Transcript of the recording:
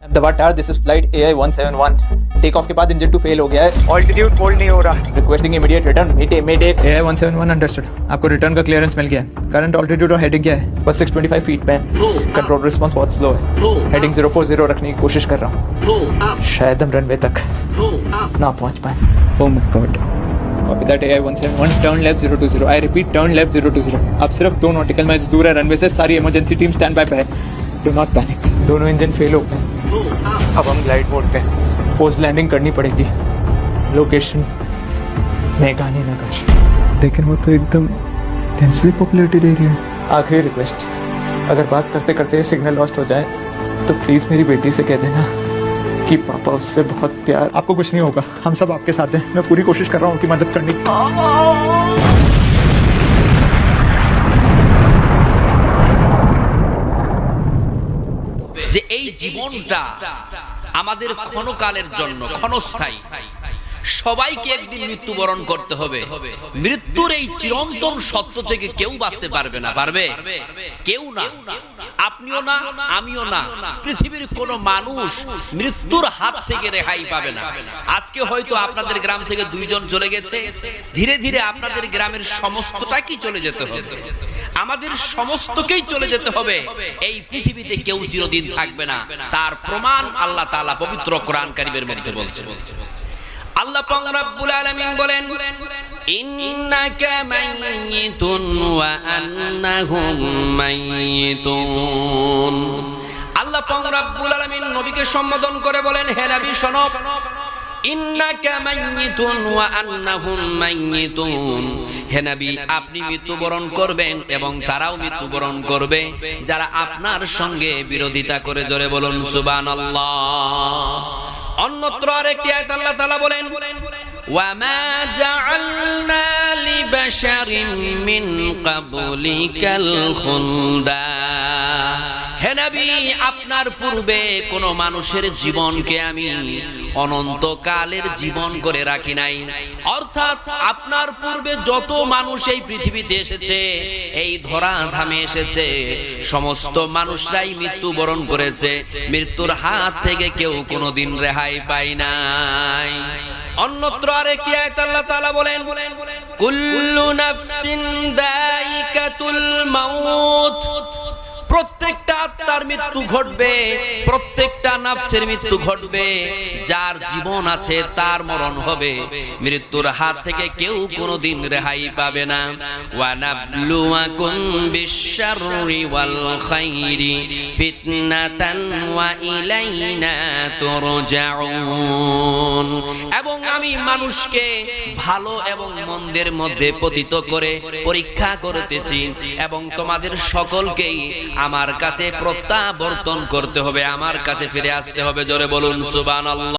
दबाटार this is flight AI 171 take off के बाद engine 2 fail हो गया है ऑल्टीट्यूड होल्ड नहीं हो रहा रिक्वेस्टिंग इमीडिएट रिटर्न मीटे AI 171 अंडरस्टूड आपको रिटर्न का क्लियरंस मिल गया है करंट ऑल्टीट्यूड और हेडिंग क्या है बस 625 फीट पे है कंट्रोल रिस्पांस बहुत स्लो है हेडिंग 040 रखने की कोशिश कर रहा हूँ शायद हम रनवे तक ना पहुंच पाए oh my God Copy that AI 171 turn left 020 I repeat turn left 020 अब सिर्फ 2 नॉटिकल माइल्स दूर है रनवे से सारी इमरजेंसी टीम स्टैंड बाय पे है डू नॉट पैनिक दोनों इंजन फेल हो गए अब हम ग्लाइड मोड पे पोस्ट लैंडिंग करनी पड़ेगी लोकेशन मेघानी नगर लेकिन वो तो एकदम डेंसली पॉपुलेटेड एरिया है। आखिरी रिक्वेस्ट अगर बात करते करते सिग्नल लॉस्ट हो जाए तो प्लीज मेरी बेटी से कह देना कि पापा उससे बहुत प्यार आपको कुछ नहीं होगा हम सब आपके साथ हैं मैं पूरी कोशिश कर रहा हूँ उनकी मदद करने की যে এই জীবনটা আমাদের ক্ষণকালের জন্য ক্ষণস্থায়ী সবাইকে একদিন মৃত্যুবরণ করতে হবে মৃত্যুর এই চিরন্তন সত্য থেকে কেউ বাঁচতে পারবে না পারবে কেউ না আপনিও না আমিও না পৃথিবীর কোনো মানুষ মৃত্যুর হাত থেকে রেহাই পাবে না আজকে হয়তো আপনাদের গ্রাম থেকে দুইজন চলে গেছে ধীরে ধীরে আপনাদের গ্রামের সমস্তটাই চলে যেতে হবে আমাদের সমস্তকেই চলে যেতে হবে এই পৃথিবীতে কেউ চিরদিন থাকবে না তার প্রমাণ আল্লাহ তাআলা পবিত্র কোরআন কারীমের মধ্যে বলছেন আল্লাহ পাক রব্বুল আলামিন বলেন ইন্নাকা মাইয়িতুন ওয়া আন্নাহুম মাইয়িতুন আল্লাহ পাক রব্বুল আলামিন নবীকে সম্বোধন করে বলেন হে নবী শোনো ইন্নাকা মাইয়িতুন ওয়া আন্নাহুম মাইয়িতুন হে নবী আপনি মৃত্যুবরণ করবেন এবং তারাও মৃত্যুবরণ করবে যারা আপনার সঙ্গে বিরোধিতা করে জোরে বলুন সুবহানাল্লাহ অন্যত্র আরেকটি আয়াত আল্লাহ তাআলা বলেন ওয়া মা জাআলনা লিবাশারিন মিন ক্বাবলিকাল খুলদা হে নবী আপনার পূর্বে কোন মানুষের জীবনকে আমি অনন্তকালের জীবন করে রাখি নাই অর্থাৎ আপনার পূর্বে যত মানুষ এই পৃথিবীতে এসেছে এই ধরাধামে এসেছে সমস্ত মানুষরাই মৃত্যুবরণ করেছে মৃত্যুর হাত থেকে কেউ কোনোদিন রেহাই পায় নাই অন্যত্র আরেকটি আয়াত আল্লাহ তাআলা বলেন কুল্লু নাফসিন দায়িকাতুল মাউত প্রত্যেকটা আত্মার মৃত্যু ঘটবে প্রত্যেকটা নাফসের মৃত্যু ঘটবে যার জীবন আছে তার মরণ হবে মৃত্যুর হাত থেকে কেউ কোনোদিন রেহাই পাবে না ওয়া নাবলুয়াকুম বিশ-শাররি ওয়াল খাইরি ফিতনাতান ওয়া ইলাইনা তুরজাউন এবং আমি মানুষকে ভালো এবং মন্দের মধ্যে পতিত করে পরীক্ষা করতেছি এবং তোমাদের সকলকেই আমার কাছে প্রত্যাবর্তন করতে হবে আমার কাছে ফিরে আসতে হবে জোরে বলুন সুবহানাল্লাহ।